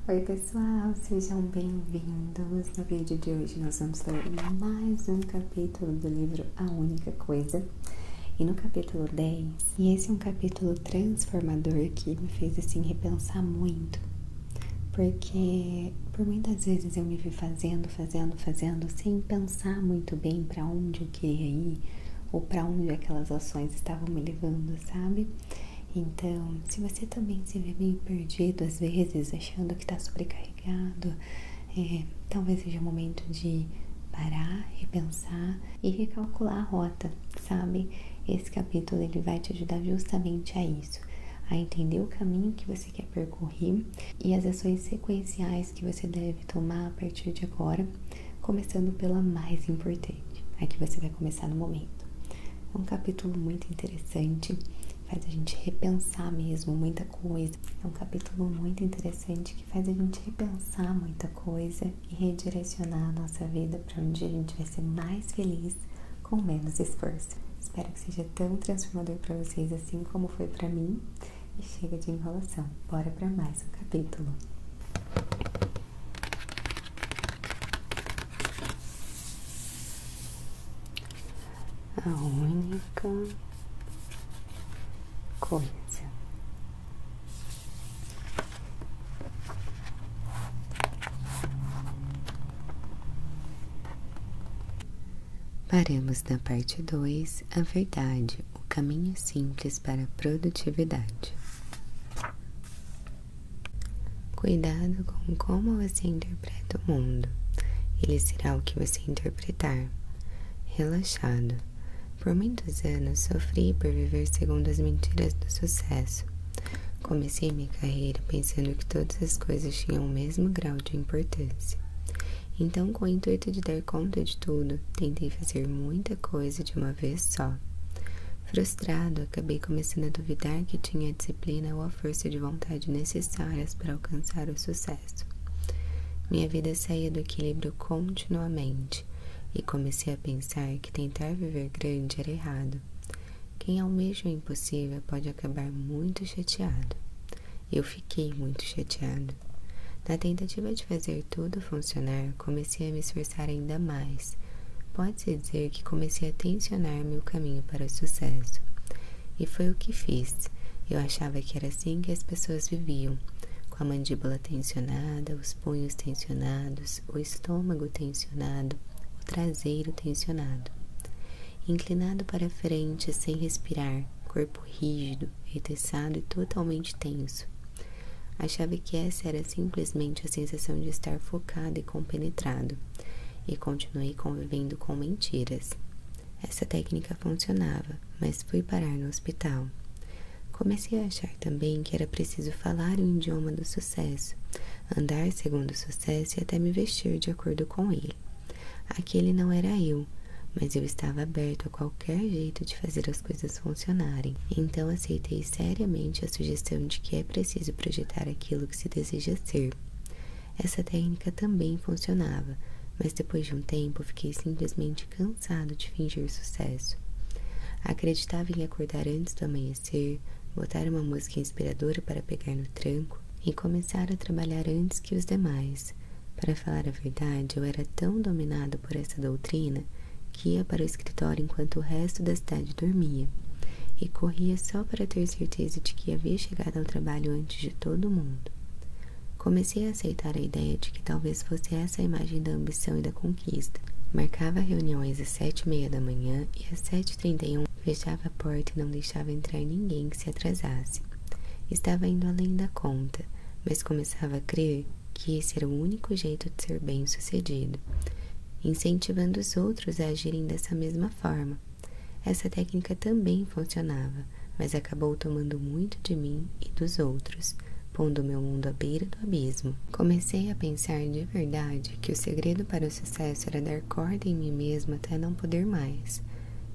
Oi pessoal, sejam bem-vindos. No vídeo de hoje nós vamos ler mais um capítulo do livro A Única Coisa. E no capítulo 10, e esse é um capítulo transformador que me fez assim repensar muito. Porque por muitas vezes eu me vi fazendo sem pensar muito bem para onde eu queria ir ou para onde aquelas ações estavam me levando, sabe? Então, se você também se vê meio perdido às vezes, achando que está sobrecarregado, talvez seja o momento de parar, repensar e recalcular a rota, sabe? Esse capítulo ele vai te ajudar justamente a isso, a entender o caminho que você quer percorrer e as ações sequenciais que você deve tomar a partir de agora, começando pela mais importante, a que você vai começar no momento. É um capítulo muito interessante, faz a gente repensar mesmo muita coisa. É um capítulo muito interessante que faz a gente repensar muita coisa e redirecionar a nossa vida para onde a gente vai ser mais feliz com menos esforço. Espero que seja tão transformador para vocês assim como foi para mim. E chega de enrolação, bora para mais um capítulo. A única coisa. Paramos na parte 2, a verdade, o caminho simples para a produtividade. Cuidado com como você interpreta o mundo. Ele será o que você interpretar. Relaxado. Por muitos anos sofri por viver segundo as mentiras do sucesso. Comecei minha carreira pensando que todas as coisas tinham o mesmo grau de importância. Então, com o intuito de dar conta de tudo, tentei fazer muita coisa de uma vez só. Frustrado, acabei começando a duvidar que tinha a disciplina ou a força de vontade necessárias para alcançar o sucesso. Minha vida saía do equilíbrio continuamente e comecei a pensar que tentar viver grande era errado. Quem almeja o impossível pode acabar muito chateado. Eu fiquei muito chateado. Na tentativa de fazer tudo funcionar, comecei a me esforçar ainda mais. Pode-se dizer que comecei a tensionar meu caminho para o sucesso. E foi o que fiz. Eu achava que era assim que as pessoas viviam, com a mandíbula tensionada, os punhos tensionados, o estômago tensionado, o traseiro tensionado. Inclinado para frente, sem respirar, corpo rígido, retiçado e totalmente tenso. Achava que essa era simplesmente a sensação de estar focado e compenetrado. E continuei convivendo com mentiras. Essa técnica funcionava, mas fui parar no hospital. Comecei a achar também que era preciso falar o idioma do sucesso, andar segundo o sucesso e até me vestir de acordo com ele. Aquele não era eu, mas eu estava aberto a qualquer jeito de fazer as coisas funcionarem. Então aceitei seriamente a sugestão de que é preciso projetar aquilo que se deseja ser. Essa técnica também funcionava, mas depois de um tempo fiquei simplesmente cansado de fingir sucesso. Acreditava em acordar antes do amanhecer, botar uma música inspiradora para pegar no tranco e começar a trabalhar antes que os demais. Para falar a verdade, eu era tão dominado por essa doutrina que ia para o escritório enquanto o resto da cidade dormia e corria só para ter certeza de que havia chegado ao trabalho antes de todo mundo. Comecei a aceitar a ideia de que talvez fosse essa a imagem da ambição e da conquista. Marcava reuniões às 7h30 da manhã e às 7h31 fechava a porta e não deixava entrar ninguém que se atrasasse. Estava indo além da conta, mas começava a crer que esse era o único jeito de ser bem-sucedido, incentivando os outros a agirem dessa mesma forma. Essa técnica também funcionava, mas acabou tomando muito de mim e dos outros, pondo meu mundo à beira do abismo. Comecei a pensar de verdade que o segredo para o sucesso era dar corda em mim mesmo até não poder mais.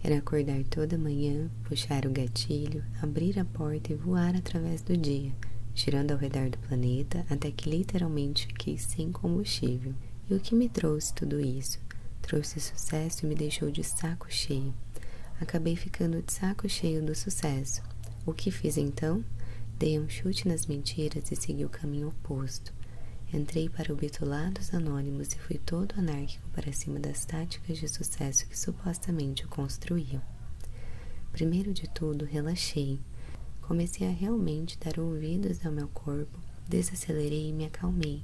Era acordar toda manhã, puxar o gatilho, abrir a porta e voar através do dia, girando ao redor do planeta até que literalmente fiquei sem combustível. E o que me trouxe tudo isso? Trouxe sucesso e me deixou de saco cheio. Acabei ficando de saco cheio do sucesso. O que fiz então? Dei um chute nas mentiras e segui o caminho oposto. Entrei para o Bitolados Anônimos e fui todo anárquico para cima das táticas de sucesso que supostamente o construíam. Primeiro de tudo, relaxei. Comecei a realmente dar ouvidos ao meu corpo, desacelerei e me acalmei.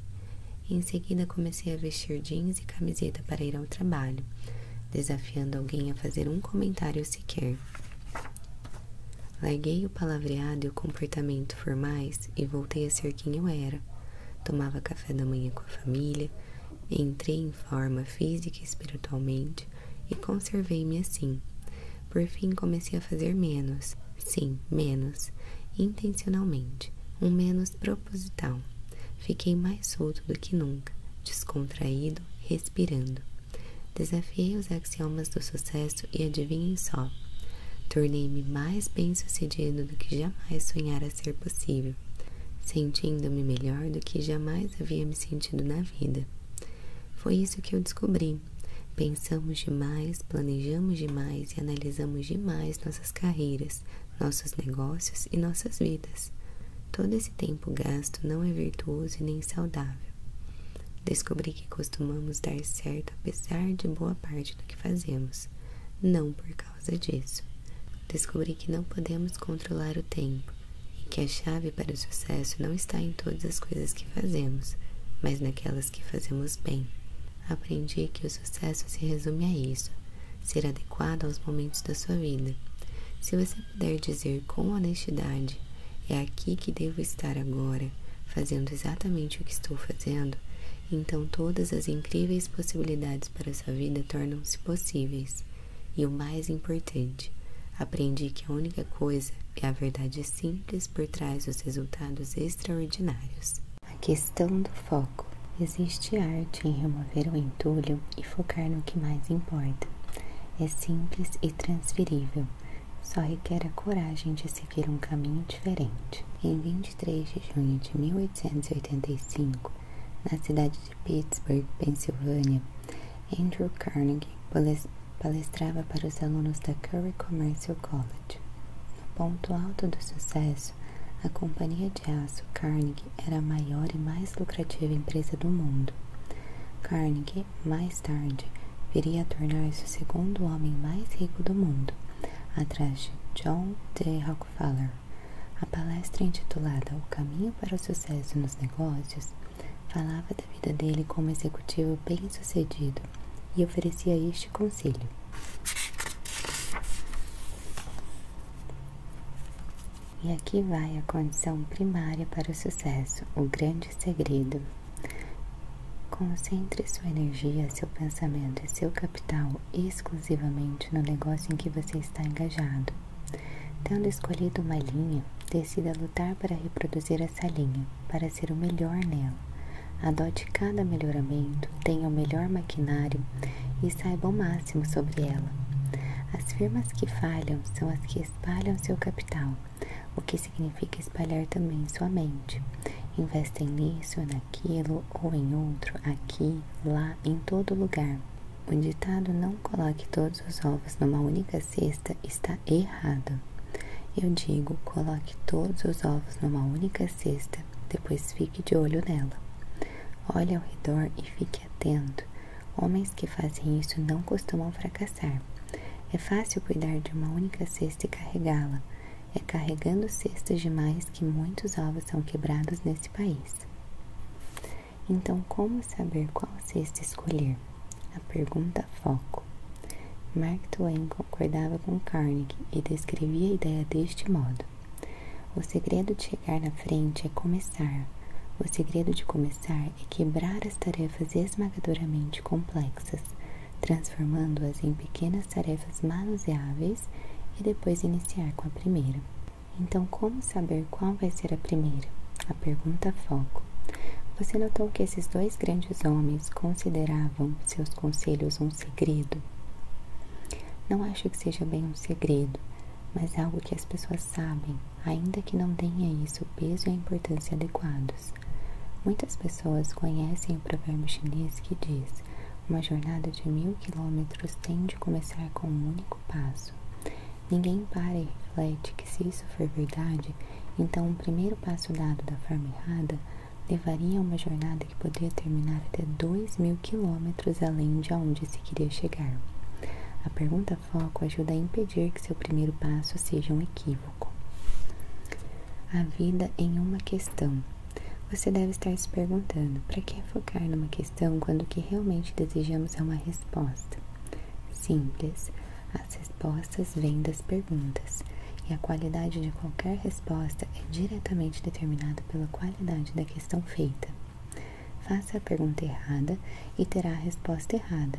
Em seguida, comecei a vestir jeans e camiseta para ir ao trabalho, desafiando alguém a fazer um comentário sequer. Larguei o palavreado e o comportamento formais e voltei a ser quem eu era. Tomava café da manhã com a família, entrei em forma física e espiritualmente e conservei-me assim. Por fim, comecei a fazer menos. Sim, menos. Intencionalmente. Um menos proposital. Fiquei mais solto do que nunca, descontraído, respirando. Desafiei os axiomas do sucesso e adivinhem só. Tornei-me mais bem-sucedido do que jamais sonhara ser possível, sentindo-me melhor do que jamais havia me sentido na vida. Foi isso que eu descobri. Pensamos demais, planejamos demais e analisamos demais nossas carreiras, nossos negócios e nossas vidas. Todo esse tempo gasto não é virtuoso e nem saudável. Descobri que costumamos dar certo apesar de boa parte do que fazemos, não por causa disso. Descobri que não podemos controlar o tempo e que a chave para o sucesso não está em todas as coisas que fazemos, mas naquelas que fazemos bem. Aprendi que o sucesso se resume a isso, ser adequado aos momentos da sua vida. Se você puder dizer com honestidade, é aqui que devo estar agora, fazendo exatamente o que estou fazendo, então todas as incríveis possibilidades para a sua vida tornam-se possíveis. E o mais importante, aprendi que a única coisa é a verdade simples por trás dos resultados extraordinários. A questão do foco. Existe arte em remover o entulho e focar no que mais importa. É simples e transferível. Só requer a coragem de seguir um caminho diferente. Em 23 de junho de 1885, na cidade de Pittsburgh, Pensilvânia, Andrew Carnegie palestrava para os alunos da Curry Commercial College. No ponto alto do sucesso, a companhia de aço Carnegie era a maior e mais lucrativa empresa do mundo. Carnegie, mais tarde, viria a tornar-se o segundo homem mais rico do mundo, atrás de John D. Rockefeller. A palestra intitulada O Caminho para o Sucesso nos Negócios falava da vida dele como executivo bem-sucedido e oferecia este conselho. E aqui vai a condição primária para o sucesso, o grande segredo. Concentre sua energia, seu pensamento e seu capital exclusivamente no negócio em que você está engajado. Tendo escolhido uma linha, decida lutar para reproduzir essa linha, para ser o melhor nela. Adote cada melhoramento, tenha o melhor maquinário e saiba o máximo sobre ela. As firmas que falham são as que espalham seu capital, o que significa espalhar também sua mente. Investem nisso, naquilo ou em outro, aqui, lá, em todo lugar. O ditado "não coloque todos os ovos numa única cesta" está errado. Eu digo, coloque todos os ovos numa única cesta, depois fique de olho nela. Olhe ao redor e fique atento. Homens que fazem isso não costumam fracassar. É fácil cuidar de uma única cesta e carregá-la. É carregando cestas demais que muitos ovos são quebrados nesse país. Então, como saber qual cesta escolher? A pergunta foco. Mark Twain concordava com Carnegie e descrevia a ideia deste modo. O segredo de chegar na frente é começar. O segredo de começar é quebrar as tarefas esmagadoramente complexas, transformando-as em pequenas tarefas manuseáveis e depois iniciar com a primeira. Então, como saber qual vai ser a primeira? A pergunta foco. Você notou que esses dois grandes homens consideravam seus conselhos um segredo? Não acho que seja bem um segredo, mas algo que as pessoas sabem, ainda que não deem a isso o peso e a importância adequados. Muitas pessoas conhecem o provérbio chinês que diz: uma jornada de 1000 quilômetros tem de começar com um único passo. Ninguém para e reflete que, se isso for verdade, então o primeiro passo dado da forma errada levaria a uma jornada que poderia terminar até 2.000 quilômetros além de onde se queria chegar. A pergunta foco ajuda a impedir que seu primeiro passo seja um equívoco. A vida em uma questão. Você deve estar se perguntando, para que focar numa questão quando o que realmente desejamos é uma resposta? Simples, as respostas vêm das perguntas, e a qualidade de qualquer resposta é diretamente determinada pela qualidade da questão feita. Faça a pergunta errada e terá a resposta errada.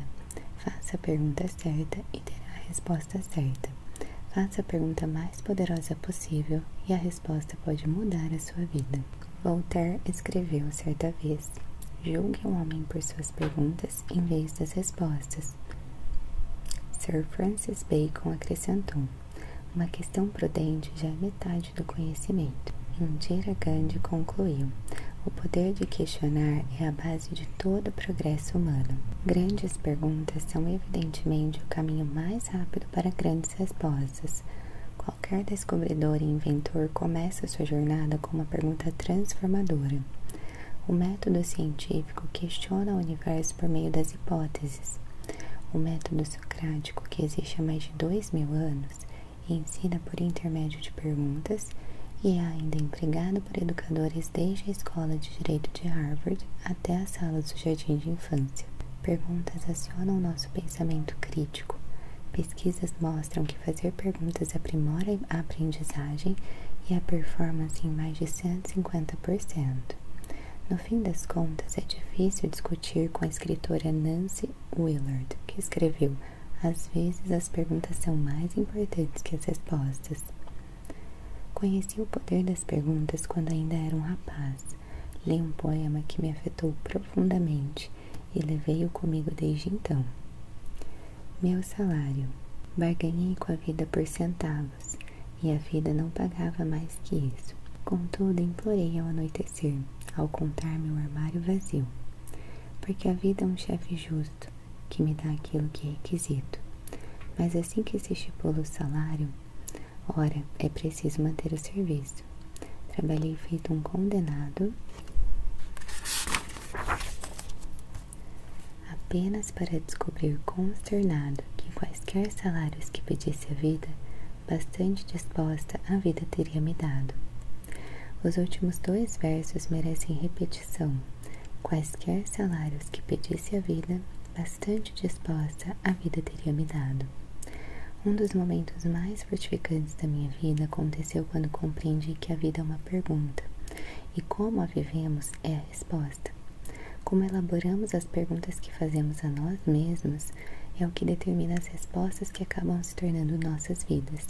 Faça a pergunta certa e terá a resposta certa. Faça a pergunta mais poderosa possível e a resposta pode mudar a sua vida. Voltaire escreveu certa vez: julgue um homem por suas perguntas em vez das respostas. Sir Francis Bacon acrescentou: uma questão prudente já é metade do conhecimento. Indira Gandhi concluiu: o poder de questionar é a base de todo o progresso humano. Grandes perguntas são evidentemente o caminho mais rápido para grandes respostas. Qualquer descobridor e inventor começa sua jornada com uma pergunta transformadora. O método científico questiona o universo por meio das hipóteses. O método socrático, que existe há mais de 2.000 anos, ensina por intermédio de perguntas e é ainda empregado por educadores desde a Escola de Direito de Harvard até as salas do jardim de infância. Perguntas acionam nosso pensamento crítico. Pesquisas mostram que fazer perguntas aprimora a aprendizagem e a performance em mais de 150%. No fim das contas, é difícil discutir com a escritora Nancy Willard, que escreveu: às vezes as perguntas são mais importantes que as respostas. Conheci o poder das perguntas quando ainda era um rapaz. Li um poema que me afetou profundamente e levei-o comigo desde então. Meu salário. Barganhei com a vida por centavos, e a vida não pagava mais que isso. Contudo, implorei ao anoitecer, ao contar meu armário vazio, porque a vida é um chefe justo, que me dá aquilo que é requisito. Mas assim que se estipula o salário, ora, é preciso manter o serviço. Trabalhei feito um condenado, apenas para descobrir consternado que quaisquer salários que pedisse a vida, bastante disposta a vida teria me dado. Os últimos 2 versos merecem repetição. Quaisquer salários que pedisse a vida, bastante disposta a vida teria me dado. Um dos momentos mais fortificantes da minha vida aconteceu quando compreendi que a vida é uma pergunta, e como a vivemos é a resposta. Como elaboramos as perguntas que fazemos a nós mesmos é o que determina as respostas que acabam se tornando nossas vidas.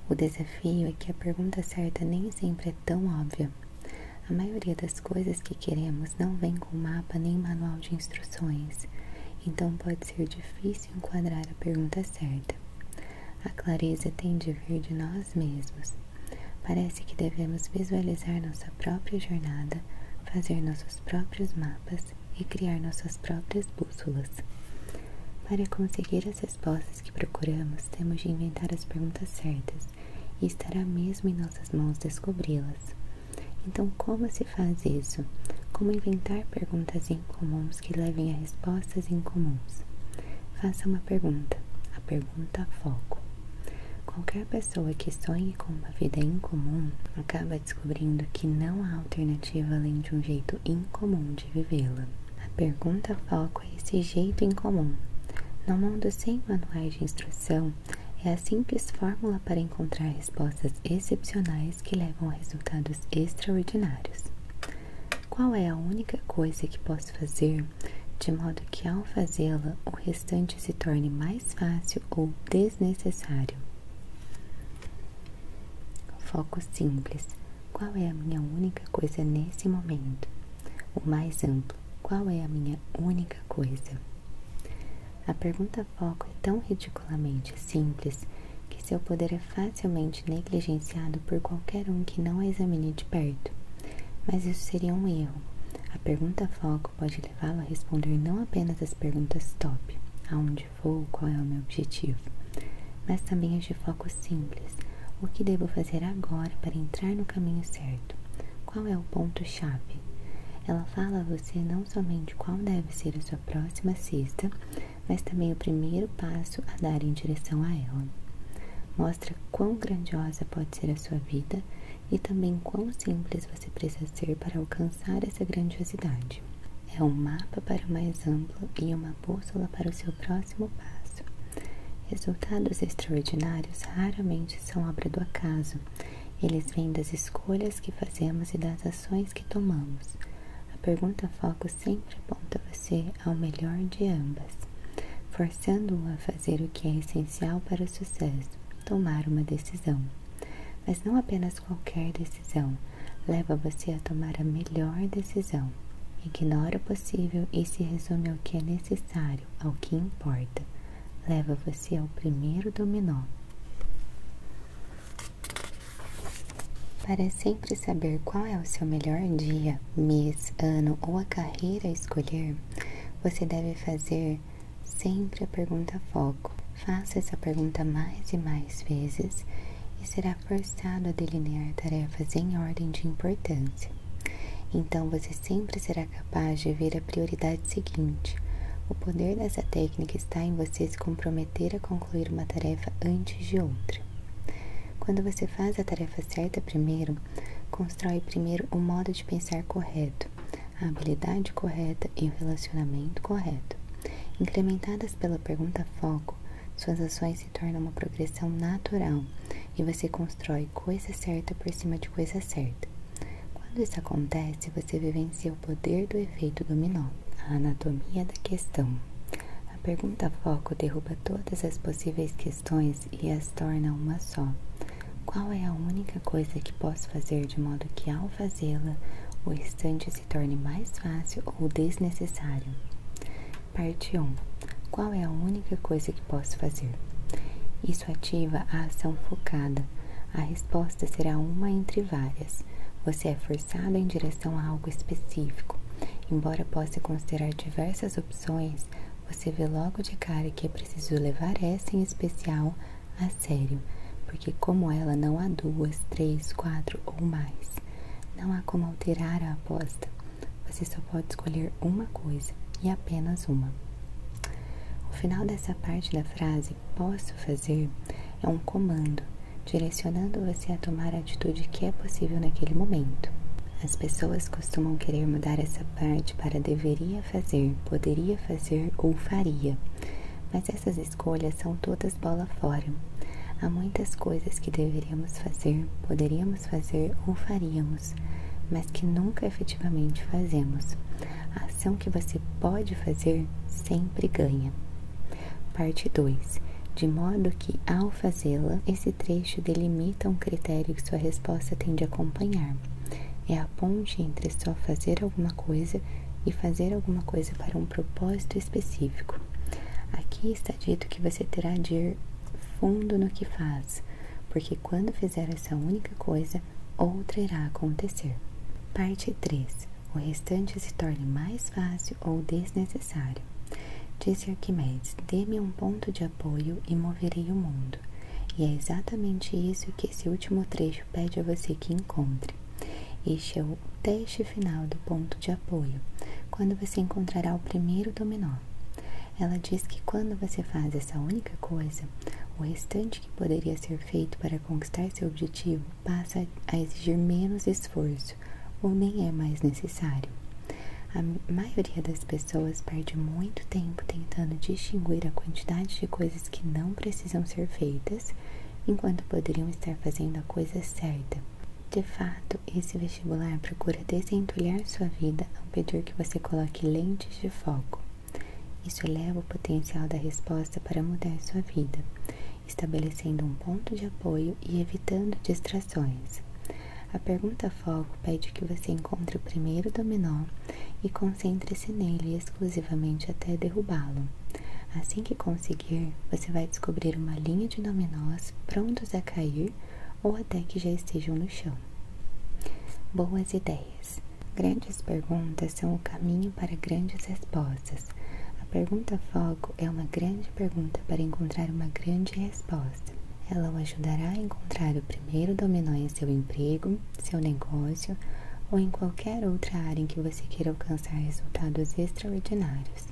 O desafio é que a pergunta certa nem sempre é tão óbvia. A maioria das coisas que queremos não vem com mapa nem manual de instruções, então pode ser difícil enquadrar a pergunta certa. A clareza tem de vir de nós mesmos. Parece que devemos visualizar nossa própria jornada, fazer nossos próprios mapas e criar nossas próprias bússolas. Para conseguir as respostas que procuramos, temos de inventar as perguntas certas e estará mesmo em nossas mãos descobri-las. Então, como se faz isso? Como inventar perguntas incomuns que levem a respostas incomuns? Faça uma pergunta, a pergunta foco. Qualquer pessoa que sonhe com uma vida incomum acaba descobrindo que não há alternativa além de um jeito incomum de vivê-la. A pergunta foco é esse jeito incomum. No mundo sem manuais de instrução, é a simples fórmula para encontrar respostas excepcionais que levam a resultados extraordinários. Qual é a única coisa que posso fazer de modo que ao fazê-la o restante se torne mais fácil ou desnecessário? Foco simples. Qual é a minha única coisa nesse momento? O mais amplo. Qual é a minha única coisa? A pergunta foco é tão ridiculamente simples que seu poder é facilmente negligenciado por qualquer um que não a examine de perto. Mas isso seria um erro. A pergunta foco pode levá-lo a responder não apenas as perguntas top, aonde vou, qual é o meu objetivo, mas também as de foco simples. O que devo fazer agora para entrar no caminho certo? Qual é o ponto-chave? Ela fala a você não somente qual deve ser a sua próxima cesta, mas também o primeiro passo a dar em direção a ela. Mostra quão grandiosa pode ser a sua vida e também quão simples você precisa ser para alcançar essa grandiosidade. É um mapa para o mais amplo e uma bússola para o seu próximo passo. Resultados extraordinários raramente são obra do acaso. Eles vêm das escolhas que fazemos e das ações que tomamos. A pergunta foco sempre aponta você ao melhor de ambas, forçando-o a fazer o que é essencial para o sucesso, tomar uma decisão. Mas não apenas qualquer decisão, leva você a tomar a melhor decisão. Ignora o possível e se resume ao que é necessário, ao que importa. Leva você ao primeiro dominó. Para sempre saber qual é o seu melhor dia, mês, ano ou a carreira a escolher, você deve fazer sempre a pergunta foco. Faça essa pergunta mais e mais vezes e será forçado a delinear tarefas em ordem de importância. Então você sempre será capaz de ver a prioridade seguinte. O poder dessa técnica está em você se comprometer a concluir uma tarefa antes de outra. Quando você faz a tarefa certa primeiro, constrói primeiro o modo de pensar correto, a habilidade correta e o relacionamento correto. Incrementadas pela pergunta foco, suas ações se tornam uma progressão natural e você constrói coisa certa por cima de coisa certa. Quando isso acontece, você vivencia o poder do efeito dominó, a anatomia da questão. A pergunta foco derruba todas as possíveis questões e as torna uma só. Qual é a única coisa que posso fazer de modo que, ao fazê-la, o restante se torne mais fácil ou desnecessário? Parte 1. Qual é a única coisa que posso fazer? Isso ativa a ação focada. A resposta será uma entre várias. Você é forçado em direção a algo específico. Embora possa considerar diversas opções, você vê logo de cara que é preciso levar essa em especial a sério, porque como ela não há 2, 3, 4 ou mais. Não há como alterar a aposta. Você só pode escolher uma coisa e apenas uma. O final dessa parte da frase, posso fazer, é um comando, direcionando você a tomar a atitude que é possível naquele momento. As pessoas costumam querer mudar essa parte para deveria fazer, poderia fazer ou faria, mas essas escolhas são todas bola fora. Há muitas coisas que deveríamos fazer, poderíamos fazer ou faríamos, mas que nunca efetivamente fazemos. A ação que você pode fazer sempre ganha. Parte 2. De modo que, ao fazê-la, esse trecho delimita um critério que sua resposta tende a acompanhar. É a ponte entre só fazer alguma coisa e fazer alguma coisa para um propósito específico. Aqui está dito que você terá de ir fundo no que faz, porque quando fizer essa única coisa, outra irá acontecer. Parte 3. O restante se torne mais fácil ou desnecessário. Disse Arquimedes, dê-me um ponto de apoio e moverei o mundo. E é exatamente isso que esse último trecho pede a você que encontre. Este é o teste final do ponto de apoio, quando você encontrará o primeiro dominó. Ela diz que quando você faz essa única coisa, o restante que poderia ser feito para conquistar seu objetivo passa a exigir menos esforço, ou nem é mais necessário. A maioria das pessoas perde muito tempo tentando distinguir a quantidade de coisas que não precisam ser feitas, enquanto poderiam estar fazendo a coisa certa. De fato, esse vestibular procura desentulhar sua vida ao pedir que você coloque lentes de foco. Isso eleva o potencial da resposta para mudar sua vida, estabelecendo um ponto de apoio e evitando distrações. A pergunta foco pede que você encontre o primeiro dominó e concentre-se nele exclusivamente até derrubá-lo. Assim que conseguir, você vai descobrir uma linha de dominós prontos a cair ou até que já estejam no chão. Boas ideias. Grandes perguntas são o caminho para grandes respostas. A pergunta foco é uma grande pergunta para encontrar uma grande resposta. Ela o ajudará a encontrar o primeiro dominó em seu emprego, seu negócio ou em qualquer outra área em que você queira alcançar resultados extraordinários.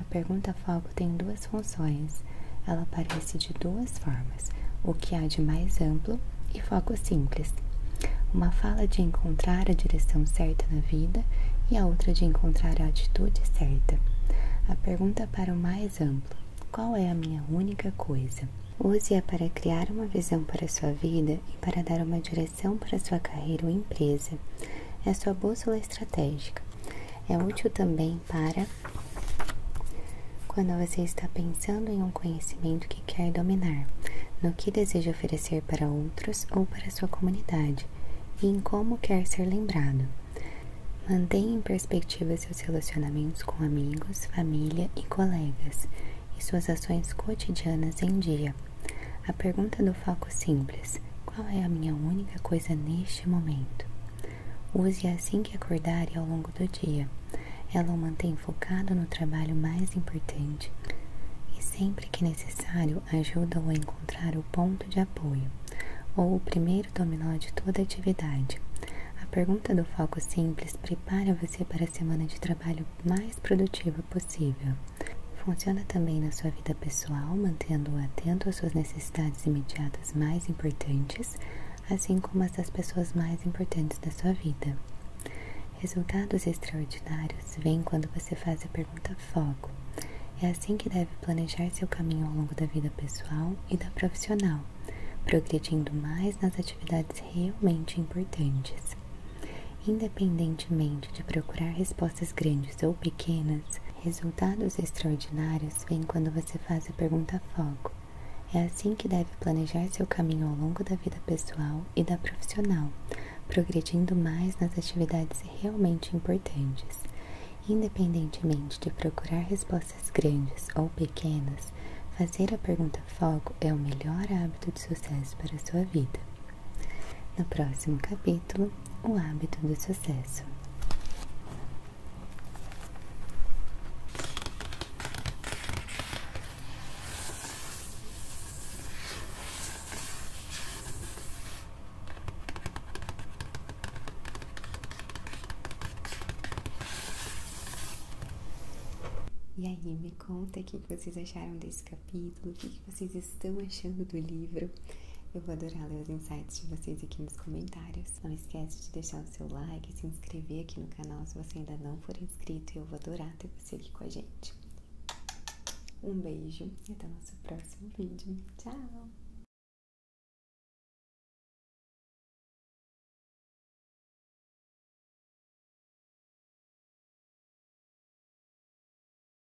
A pergunta foco tem duas funções. Ela aparece de duas formas: o que há de mais amplo e foco simples. Uma fala de encontrar a direção certa na vida e a outra de encontrar a atitude certa. A pergunta para o mais amplo: qual é a minha única coisa? Use-a para criar uma visão para a sua vida e para dar uma direção para a sua carreira ou empresa. É sua bússola estratégica. É útil também para quando você está pensando em um conhecimento que quer dominar, no que deseja oferecer para outros ou para sua comunidade, e em como quer ser lembrado. Mantenha em perspectiva seus relacionamentos com amigos, família e colegas, e suas ações cotidianas em dia. A pergunta do foco simples: qual é a minha única coisa neste momento? Use-a assim que acordar e ao longo do dia. Ela o mantém focado no trabalho mais importante e, sempre que necessário, ajuda-o a encontrar o ponto de apoio, ou o primeiro dominó de toda a atividade. A pergunta do foco simples prepara você para a semana de trabalho mais produtiva possível. Funciona também na sua vida pessoal, mantendo-o atento às suas necessidades imediatas mais importantes, assim como as das pessoas mais importantes da sua vida. Resultados extraordinários vêm quando você faz a pergunta foco. É assim que deve planejar seu caminho ao longo da vida pessoal e da profissional, progredindo mais nas atividades realmente importantes. Independentemente de procurar respostas grandes ou pequenas, resultados extraordinários vêm quando você faz a pergunta foco. É assim que deve planejar seu caminho ao longo da vida pessoal e da profissional, progredindo mais nas atividades realmente importantes. Independentemente de procurar respostas grandes ou pequenas, fazer a pergunta foco é o melhor hábito de sucesso para a sua vida. No próximo capítulo, o hábito do sucesso. E aí, me conta o que vocês acharam desse capítulo, o que vocês estão achando do livro. Eu vou adorar ler os insights de vocês aqui nos comentários. Não esquece de deixar o seu like e se inscrever aqui no canal se você ainda não for inscrito. Eu vou adorar ter você aqui com a gente. Um beijo e até o nosso próximo vídeo. Tchau!